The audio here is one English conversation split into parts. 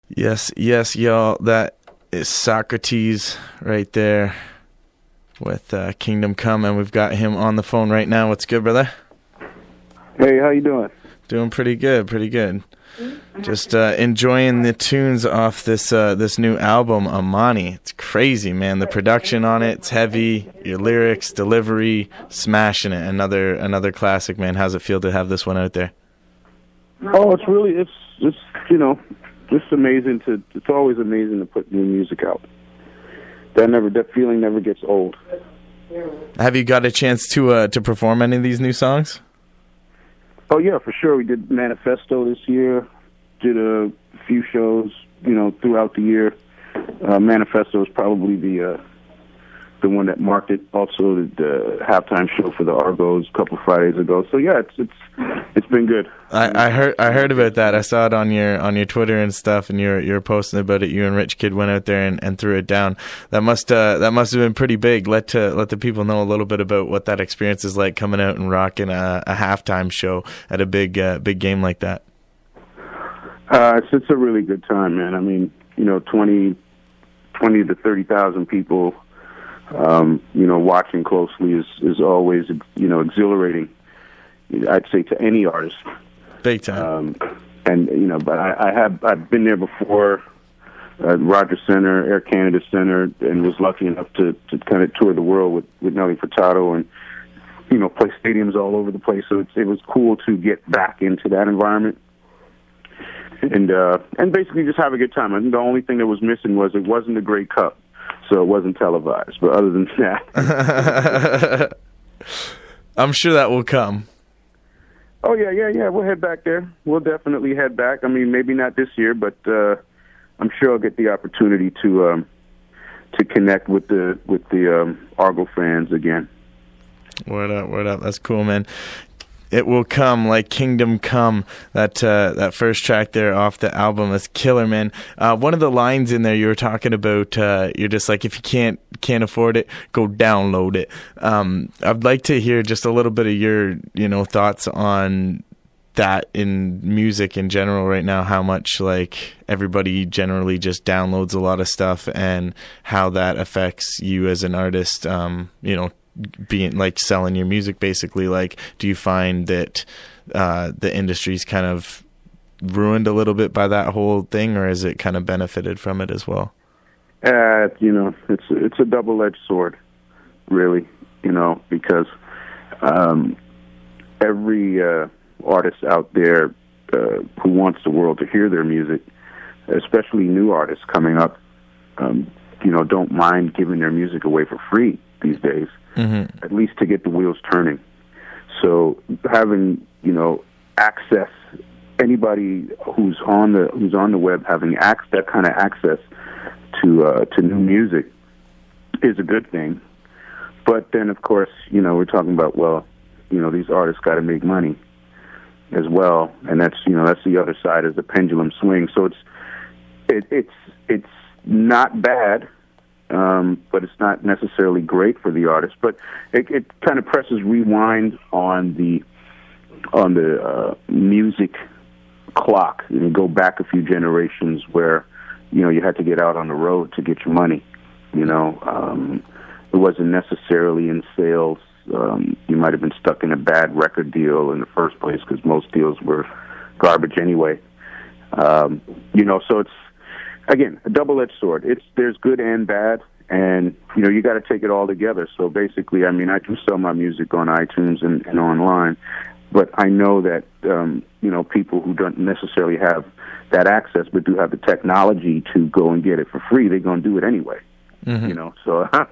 Yes, yes, y'all. That is Saukrates right there with Kingdom Come, and we've got him on the phone right now. What's good, brother? Hey, how you doing? Doing pretty good, pretty good. Just enjoying the tunes off this new album, Amani. It's crazy, man. The production on it, it's heavy. Your lyrics, delivery, smashing it. Another classic, man. How's it feel to have this one out there? Oh, it's just amazing it's always amazing to put new music out. That feeling never gets old. Have you got a chance to perform any of these new songs? Oh yeah, for sure. We did Manifesto this year. Did a few shows, throughout the year. Manifesto is probably the one that marked it. Also, the halftime show for the Argos a couple Fridays ago. So yeah, it's been good. I heard about that. I saw it on your Twitter and stuff, and you're posting about it. You and Rich Kid went out there and threw it down. That must have been pretty big. Let the people know a little bit about what that experience is like, coming out and rocking a halftime show at a big game like that. It's a really good time, man. I mean, 20 to 30,000 people, watching closely is always, exhilarating. I'd say to any artist. Big time. But I've been there before, Rogers Center, Air Canada Center, and was lucky enough to kind of tour the world with Nelly Furtado and, play stadiums all over the place. So it was cool to get back into that environment. And basically just have a good time. I think the only thing that was missing was it wasn't a Grey Cup, so it wasn't televised. But other than that, I'm sure that will come. Oh yeah. We'll head back there. We'll definitely head back. I mean, maybe not this year, but I'm sure I'll get the opportunity to connect with the Argo fans again. Word up. That's cool, man. It will come, like Kingdom Come. That first track there off the album is killer, man. One of the lines in there you were talking about, you're just like, if you can't afford it, go download it. I'd like to hear just a little bit of your thoughts on that in music in general right now. How much like everybody generally just downloads a lot of stuff, and how that affects you as an artist. Being like selling your music, basically. Like, do you find that the industry's kind of ruined a little bit by that whole thing, or has it kind of benefited from it as well? It's a double-edged sword, really. Because every artist out there who wants the world to hear their music, especially new artists coming up, don't mind giving their music away for free these days. Mm-hmm. At least to get the wheels turning. So having access, anybody who's on the web having that kind of access to new music is a good thing. But then, of course, we're talking about these artists got to make money as well, and that's the other side as the pendulum swings. So it's not bad. But it's not necessarily great for the artist. But it kind of presses rewind on the music clock, and go back a few generations where you had to get out on the road to get your money. It wasn't necessarily in sales. You might have been stuck in a bad record deal in the first place because most deals were garbage anyway. So it's, again, a double-edged sword. There's good and bad, and you got to take it all together. So basically, I mean, I do sell my music on iTunes and online, but I know that people who don't necessarily have that access but do have the technology to go and get it for free, they're going to do it anyway. Mm-hmm. So I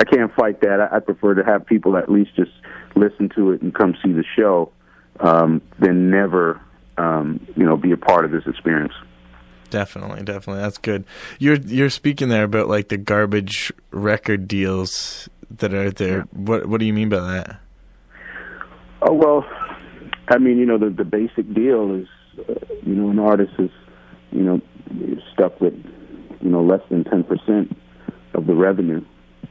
can't fight that. I prefer to have people at least just listen to it and come see the show, than never, be a part of this experience. Definitely. That's good. You're speaking there about like the garbage record deals that are out there. Yeah. What do you mean by that? Oh, well, I mean, the basic deal is, an artist is, stuck with, less than 10% of the revenue,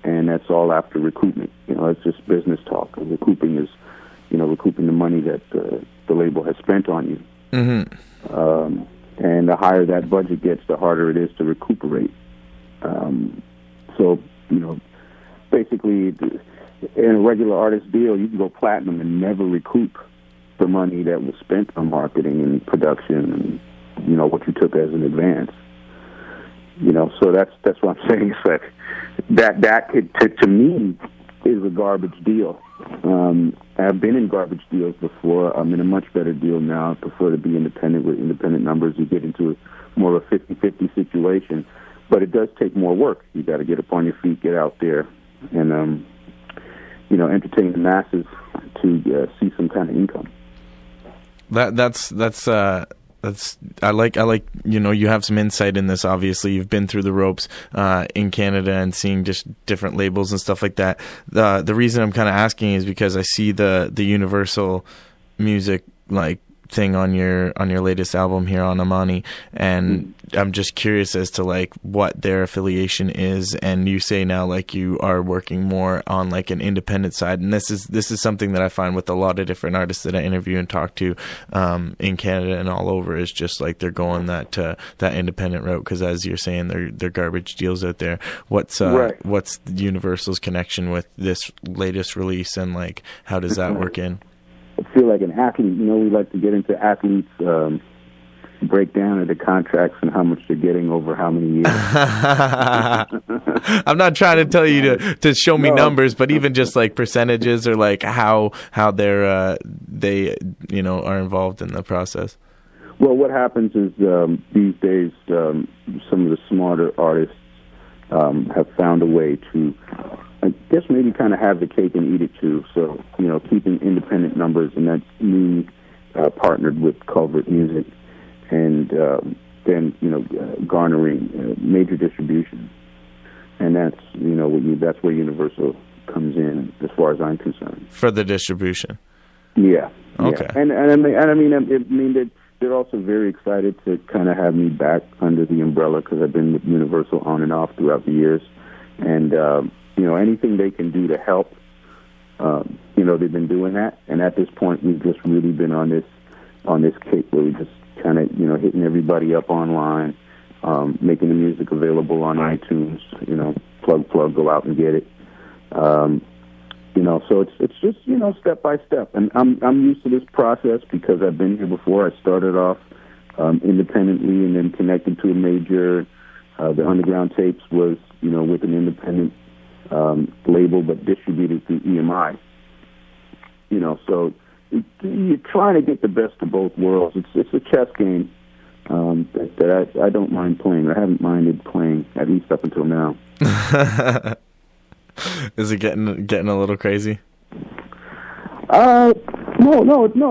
and that's all after recoupment. It's just business talk. Recouping is, recouping the money that the label has spent on you. Mm-hmm. And the higher that budget gets, the harder it is to recuperate. So, basically, in a regular artist deal, you can go platinum and never recoup the money that was spent on marketing and production and, what you took as an advance. So that's what I'm saying. It's like that to me is a garbage deal. I've been in garbage deals before. I'm in a much better deal now. I prefer to be independent with independent numbers. You get into more of a 50-50 situation, but it does take more work. You got to get up on your feet, get out there, and entertain the masses to see some kind of income. That's I like you have some insight in this. Obviously, you've been through the ropes in Canada and seeing just different labels and stuff like that. The reason I'm kind of asking is because I see the Universal music thing on your latest album here on Amani, and I'm just curious as to what their affiliation is. And you say now you are working more on an independent side, and this is something that I find with a lot of different artists that I interview and talk to in Canada and all over, is just they're going that independent route, because as you're saying, they're garbage deals out there. What's Universal's connection with this latest release, and how does that work in? I feel like an athlete. We like to get into athletes' breakdown of the contracts and how much they're getting over how many years. I'm not trying to tell you to show me numbers, but even just percentages, or how they are involved in the process. Well, what happens is these days some of the smarter artists have found a way to, I guess, maybe kind of have the cake and eat it too. So, keeping independent numbers, and that's me partnered with Culvert Music, and then, garnering major distribution. And that's, that's where Universal comes in, as far as I'm concerned. For the distribution? Yeah. Okay. Yeah. And they're also very excited to kind of have me back under the umbrella, because I've been with Universal on and off throughout the years. And, anything they can do to help, they've been doing that. And at this point, we've just really been on this kick where we just kind of, hitting everybody up online, making the music available on iTunes, plug, go out and get it. So it's just, step by step. And I'm used to this process because I've been here before. I started off independently and then connected to a major. The Underground Tapes was, with an independent label, but distributed through EMI. So you're trying to get the best of both worlds. It's a chess game that I don't mind playing. I haven't minded playing, at least up until now. Is it getting a little crazy? No,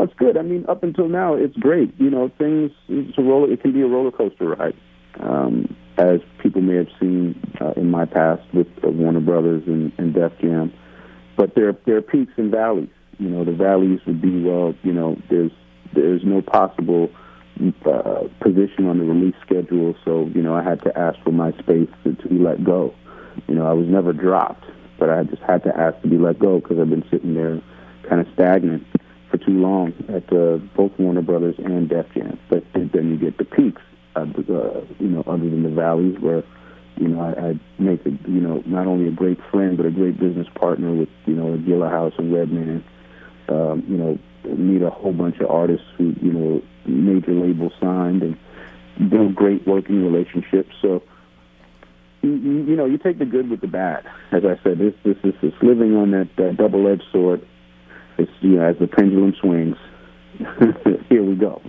it's good. I mean, up until now, it's great. It can be a roller coaster ride, as people may have seen in my past with Warner Brothers and Def Jam. But there are peaks and valleys. The valleys would be, there's no possible position on the release schedule, so I had to ask for my space to be let go. I was never dropped, but I just had to ask to be let go, because I've been sitting there kind of stagnant for too long at both Warner Brothers and Def Jam. But then you get the peaks, other than the valleys, where I make not only a great friend but a great business partner with Gilla House and Redman. Meet a whole bunch of artists who major labels signed, and build great working relationships. So you take the good with the bad. As I said, this is living on that double-edged sword. It's as the pendulum swings. Here we go.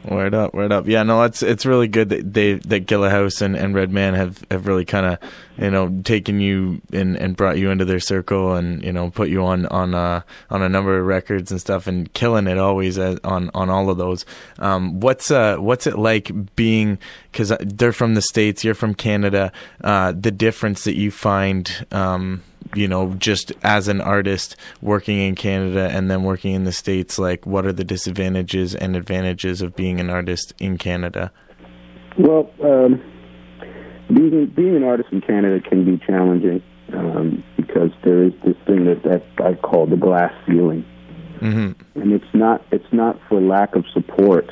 Word up. Yeah, no, it's really good that Gilla House and Redman have really kind of taken you and brought you into their circle, and put you on a number of records and stuff, and killing it always on all of those. What's it like being, because they're from the States, you're from Canada, the difference that you find just as an artist working in Canada and then working in the States, what are the disadvantages and advantages of being an artist in Canada? Well, being an artist in Canada can be challenging because there is this thing that I call the glass ceiling. Mm-hmm. And it's not for lack of support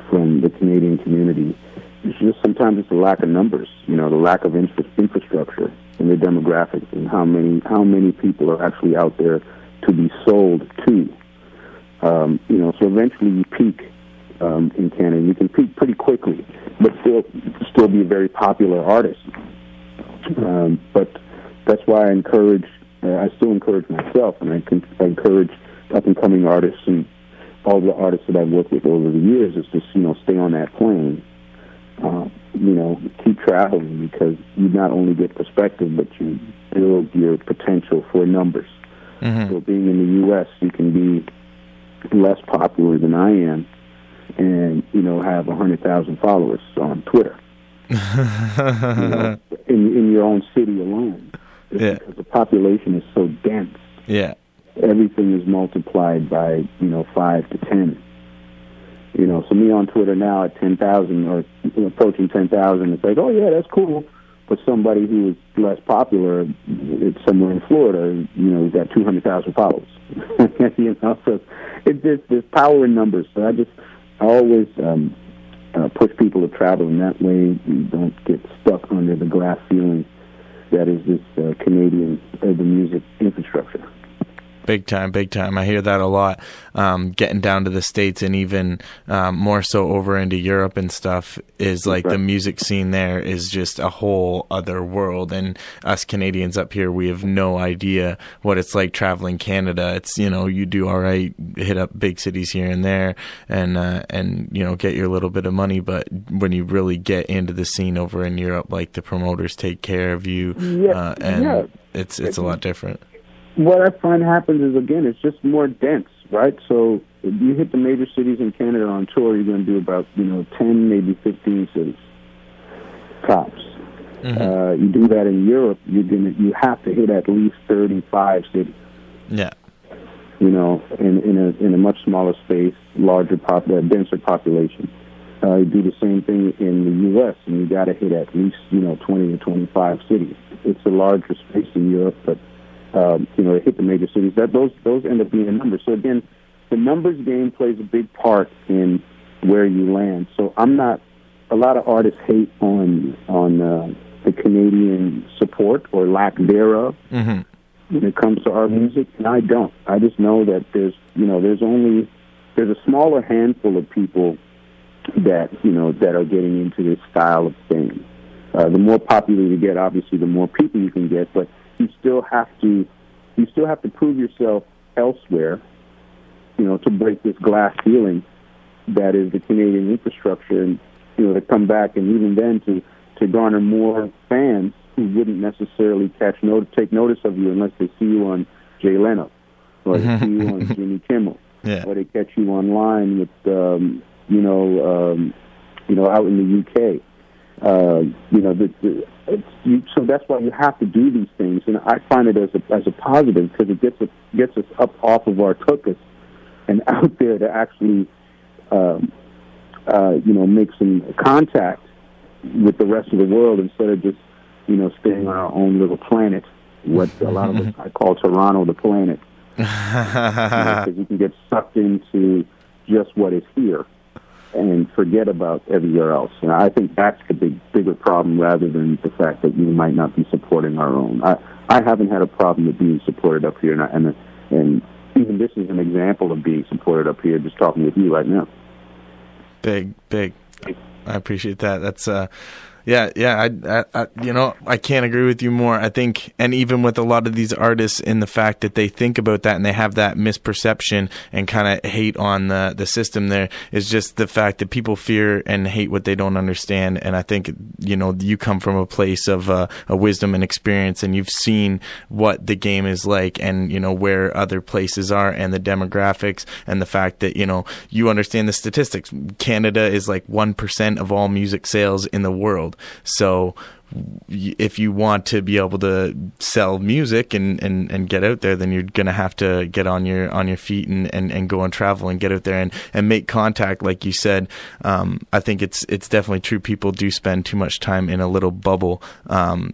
from the Canadian community. It's just sometimes it's the lack of numbers, the lack of infrastructure and the demographics, and how many people are actually out there to be sold to. So eventually you peak in Canada. You can peak pretty quickly, but still be a very popular artist. But that's why I still encourage myself, and I encourage up-and-coming artists and all the artists that I've worked with over the years is to, stay on that plane. Keep traveling, because you not only get perspective, but you build your potential for numbers. Mm-hmm. So being in the U.S., you can be less popular than I am and, have 100,000 followers on Twitter. In your own city alone. Because the population is so dense. Yeah. Everything is multiplied by, 5 to 10. So me on Twitter now at 10,000 or approaching 10,000, it's like, oh yeah, that's cool. But somebody who is less popular, it's somewhere in Florida, he's got 200,000 followers. So there's power in numbers. So I always push people to travel in that way. You don't get stuck under the glass ceiling that is this Canadian urban music infrastructure. Big time. I hear that a lot. Getting down to the States and even more so over into Europe and stuff is like the music scene there is just a whole other world. And us Canadians up here, we have no idea what it's like traveling Canada. It's, you do all right, hit up big cities here and there and get your little bit of money. But when you really get into the scene over in Europe, like the promoters take care of you it's a lot different. What I find happens is, again, it's just more dense, right? So if you hit the major cities in Canada on tour, you're going to do about, 10, maybe 15 cities, tops. Mm-hmm. You do that in Europe, you have to hit at least 35 cities. Yeah. In a much smaller space, denser population. You do the same thing in the U.S., and you got to hit at least, 20 to 25 cities. It's a larger space in Europe, but they hit the major cities. Those end up being the numbers. So again, the numbers game plays a big part in where you land. So a lot of artists hate on the Canadian support or lack thereof when it comes to our music, and I don't. I just know that there's a smaller handful of people that are getting into this style of thing. The more popular you get, obviously, the more people you can get, but you still have to prove yourself elsewhere, to break this glass ceiling that is the Canadian infrastructure, and to come back and even then to garner more fans who wouldn't necessarily take notice of you unless they see you on Jay Leno or they see you on Jimmy Kimmel, or they catch you online with out in the UK. So that's why you have to do these things, and I find it as a positive, because it gets us up off of our tuchus and out there to actually make some contact with the rest of the world instead of just staying on our own little planet. What a lot of us I call Toronto the planet, because you can get sucked into just what is here and forget about everywhere else. And I think that's the bigger problem, rather than the fact that you might not be supporting our own. I haven't had a problem with being supported up here, and even this is an example of being supported up here, just talking with you right now. Big. I appreciate that. That's I can't agree with you more. I think, and even with a lot of these artists, in the fact that they think about that and they have that misperception and kind of hate on the system, there is just the fact that people fear and hate what they don't understand. And I think, you come from a place of a wisdom and experience, and you've seen what the game is like, and, where other places are, and the demographics, and the fact that, you understand the statistics. Canada is like 1% of all music sales in the world. So if you want to be able to sell music and get out there, then you're going to have to get on your feet and go and travel and get out there and make contact. Like you said, I think it's definitely true. People do spend too much time in a little bubble.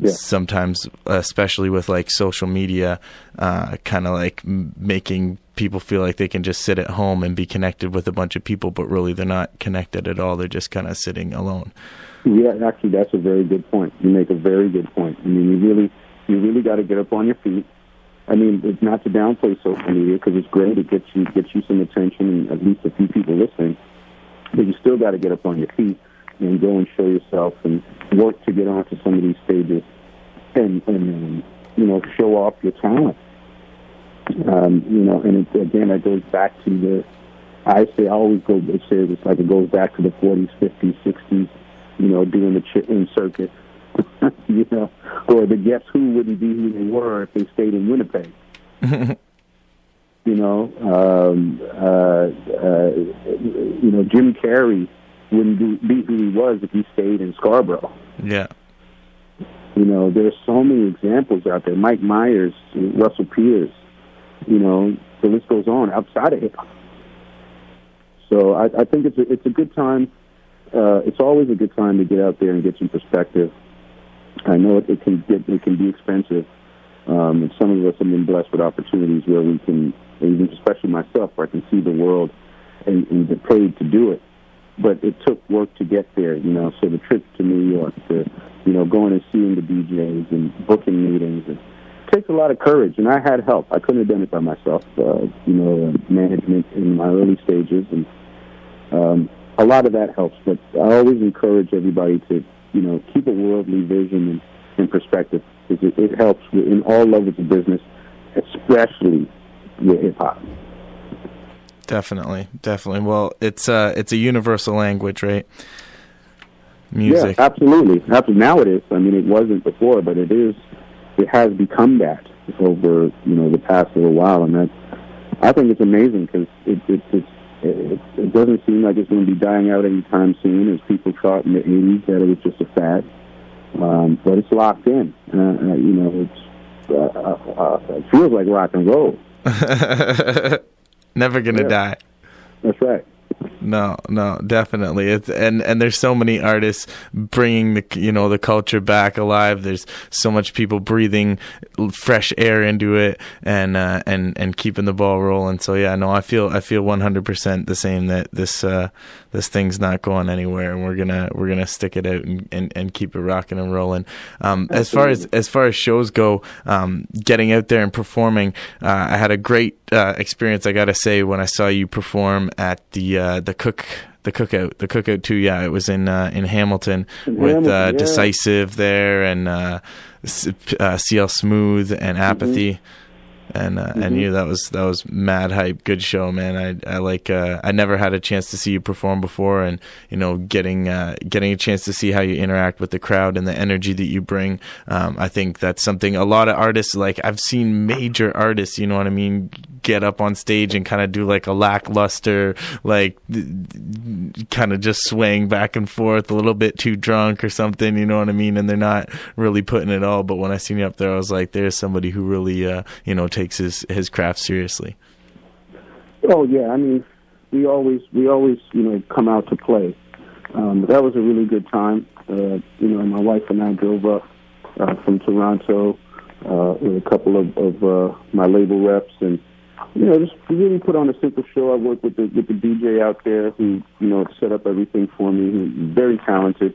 Sometimes, especially with like social media, kind of like making people feel like they can just sit at home and be connected with a bunch of people, but really they're not connected at all. They're just kind of sitting alone. Yeah, actually, that's a very good point. You make a very good point. I mean, you really got to get up on your feet. I mean, it's not to downplay social media because it's great. It gets you some attention and at least a few people listening. But you still got to get up on your feet and go and show yourself and work to get onto some of these stages and show off your talent. And again, that goes back to I always say this like it goes back to the 40s, 50s, 60s, doing the chitlin circuit, or the Guess Who wouldn't be who they were if they stayed in Winnipeg. Jim Carrey wouldn't be who he was if he stayed in Scarborough. Yeah. There's so many examples out there. Mike Myers, Russell Peters, the list goes on outside of hip hop. So I think it's a good time. It's always a good time to get out there and get some perspective. I know it can be expensive. And some of us have been blessed with opportunities where we can, even especially myself, where I can see the world and get paid to do it. But it took work to get there, So the trip to New York, going and seeing the DJs and booking meetings, it takes a lot of courage. And I had help. I couldn't have done it by myself. Management in my early stages, and a lot of that helps. But I always encourage everybody to, keep a worldly vision and perspective. It helps in all levels of business, especially with hip hop. Definitely. Well, it's a universal language, right? Music. Yeah, absolutely. Now it is. I mean, it wasn't before, but it is. It has become that over the past little while, and I think it's amazing because it doesn't seem like it's going to be dying out anytime soon, as people thought in the 80s that it was just a fad. But it's locked in. It feels like rock and roll. Never gonna die. That's right. No, definitely. It's and there's so many artists bringing the culture back alive. There's so much people breathing fresh air into it and keeping the ball rolling. So yeah, no, I feel 100% the same, that this thing's not going anywhere, and we're gonna stick it out and keep it rocking and rolling. As far as shows go, getting out there and performing, I had a great experience, I gotta say, when I saw you perform at the cookout too. Yeah, it was in Hamilton with Decisive there and CL Smooth and Apathy. And you, that was mad hype. Good show, man. I never had a chance to see you perform before, and getting a chance to see how you interact with the crowd and the energy that you bring. I think that's something a lot of artists, like I've seen major artists, you know what I mean, get up on stage and kind of do like a lackluster, like kind of just swaying back and forth, a little bit too drunk or something, you know what I mean, and they're not really putting it all. But when I seen you up there, I was like, there's somebody who really takes his craft seriously. Oh yeah, I mean, we always come out to play. That was a really good time. My wife and I drove up from Toronto with a couple of my label reps, and just really put on a simple show. I worked with the DJ out there who set up everything for me, who's very talented,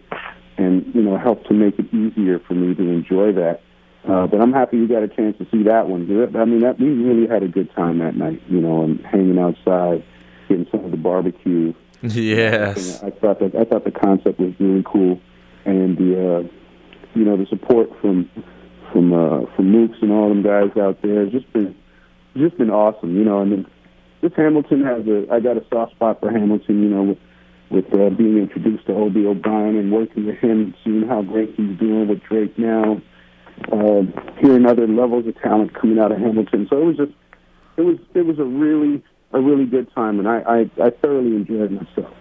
and helped to make it easier for me to enjoy that. But I'm happy you got a chance to see that one. I mean, we really had a good time that night, and hanging outside, getting some of the barbecue. Yes. I thought the concept was really cool, and the support from Mooks and all them guys out there has just been awesome, And then this Hamilton I got a soft spot for Hamilton, with being introduced to Obie O'Brien and working with him, seeing how great he's doing with Drake now. Hearing other levels of talent coming out of Hamilton, so it was a really good time, and I thoroughly enjoyed myself.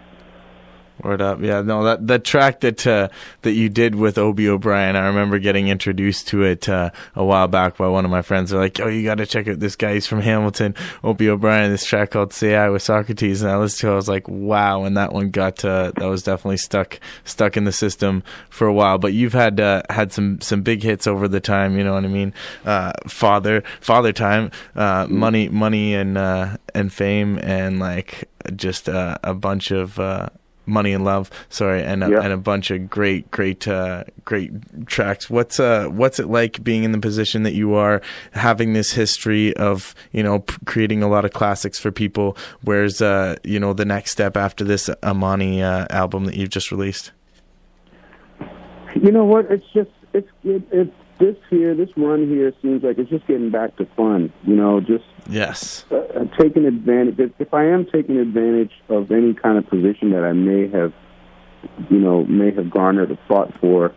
Word up. Yeah, no, that track that you did with Obie O'Brien, I remember getting introduced to it a while back by one of my friends. They're like, "Oh, you got to check out this guy. He's from Hamilton, Obie O'Brien, this track called Say I with Saukrates." And I listened to it, I was like, wow. And that one that was definitely stuck in the system for a while. But you've had some big hits over the time, you know what I mean? Father Time, Money and Fame, and like just a bunch of Money and Love, and a bunch of great tracks. What's it like being in the position that you are, having this history of, creating a lot of classics for people? Where's the next step after this Amani album that you've just released? You know what? This run here seems like it's just getting back to fun. Yes. Taking advantage. If I am taking advantage of any kind of position that I may have garnered or fought for,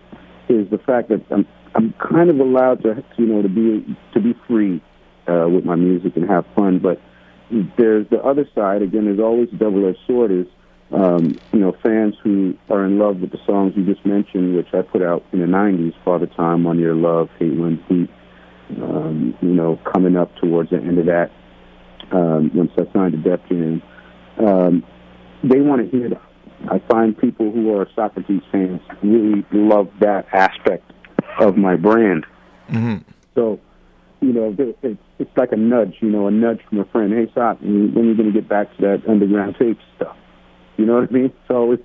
is the fact that I'm kind of allowed to be free with my music and have fun. But there's the other side. Again, there's always a double-edged sword. Is fans who are in love with the songs you just mentioned, which I put out in the 90s, Father Time, On Your Love, Hate Wins Heat, coming up towards the end of that, once I signed to Def Jam, they want to hear that. I find people who are Saukrates fans really love that aspect of my brand. Mm-hmm. So, it's like a nudge from a friend. Hey, Sok, when are you going to get back to that underground tape stuff? You know what I mean? So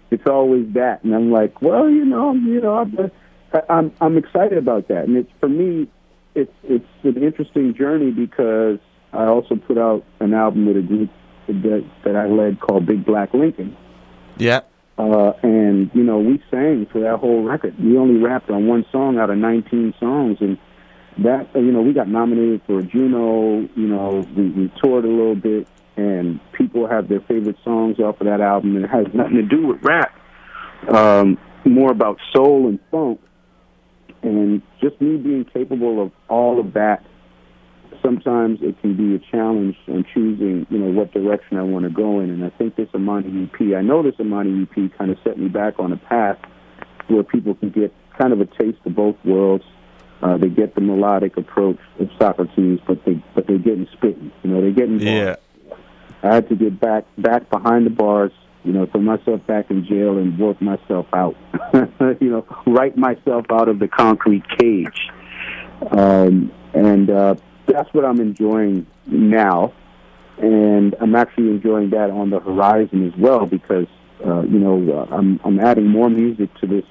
it's always that, and I'm like, well, I'm excited about that, and for me, it's an interesting journey because I also put out an album with a group that I led called Big Black Lincoln. Yeah. And we sang for that whole record. We only rapped on one song out of 19 songs, and that we got nominated for a Juno. We toured a little bit. And people have their favorite songs off of that album, and it has nothing to do with rap. More about soul and funk, and just me being capable of all of that. Sometimes it can be a challenge in choosing, what direction I want to go in. And I think this Amani EP, kind of set me back on a path where people can get kind of a taste of both worlds. They get the melodic approach of Saukrates, but they're getting spitting. They're getting bars. Yeah. I had to get back behind the bars, throw myself back in jail and work myself out, write myself out of the concrete cage. And that's what I'm enjoying now. And I'm actually enjoying that on the horizon as well because, I'm adding more music to this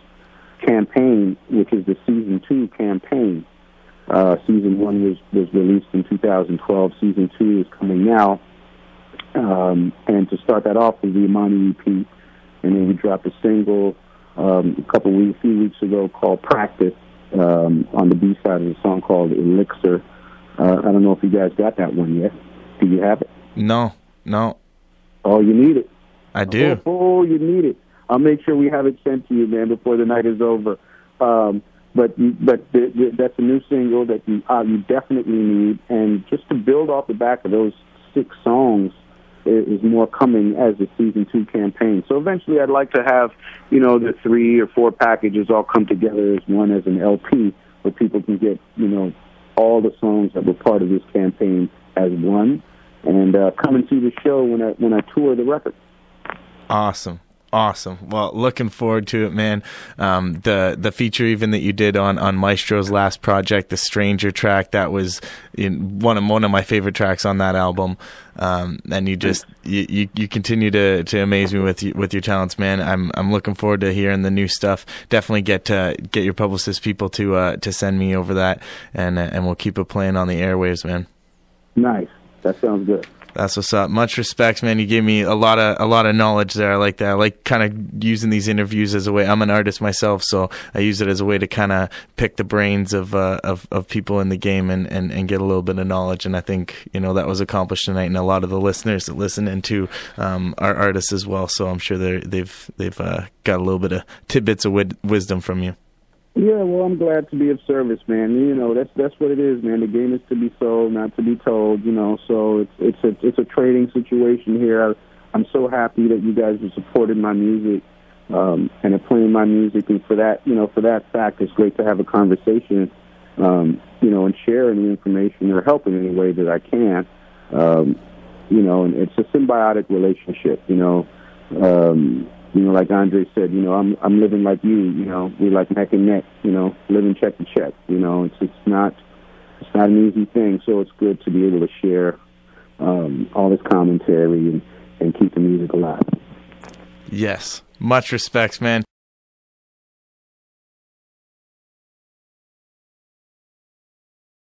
campaign, which is the Season 2 campaign. Season 1 was released in 2012. Season 2 is coming now. And to start that off with the Amani EP, and then we dropped a single a few weeks ago called Practice on the B side of the song called Elixir. I don't know if you guys got that one yet. Do you have it? No. Oh, you need it. I do. Oh, you need it. I'll make sure we have it sent to you, man, before the night is over. But that's a new single that you definitely need, and just to build off the back of those 6 songs. Is more coming as the Season 2 campaign. So eventually I'd like to have, the 3 or 4 packages all come together as one, as an LP, where people can get, all the songs that were part of this campaign as one, and come and see the show when I tour the record. Awesome. Well, looking forward to it, man. The feature even that you did on Maestro's last project, the Stranger track, that was one of my favorite tracks on that album. And you just you continue to amaze me with your talents, man. I'm looking forward to hearing the new stuff. Definitely get your publicist people to send me over that, and we'll keep it playing on the airwaves, man. Nice. That sounds good. That's what's up. Much respect, man. You gave me a lot of knowledge there. I like that. I like kind of using these interviews as a way. I'm an artist myself, so I use it as a way to kind of pick the brains of people in the game and get a little bit of knowledge. And I think that was accomplished tonight. And a lot of the listeners that listen into are artists as well. So I'm sure they've got a little bit of tidbits of wisdom from you. Yeah, well, I'm glad to be of service, man. That's what it is, man. The game is to be sold, not to be told. So it's a trading situation here. I'm so happy that you guys are supporting my music and are playing my music, and for that fact, it's great to have a conversation, and share any information or help in any way that I can. And it's a symbiotic relationship. Like Andre said, I'm living like you. We're like neck and neck. Living check to check. It's not an easy thing. So it's good to be able to share all this commentary and keep the music alive. Yes, much respect, man.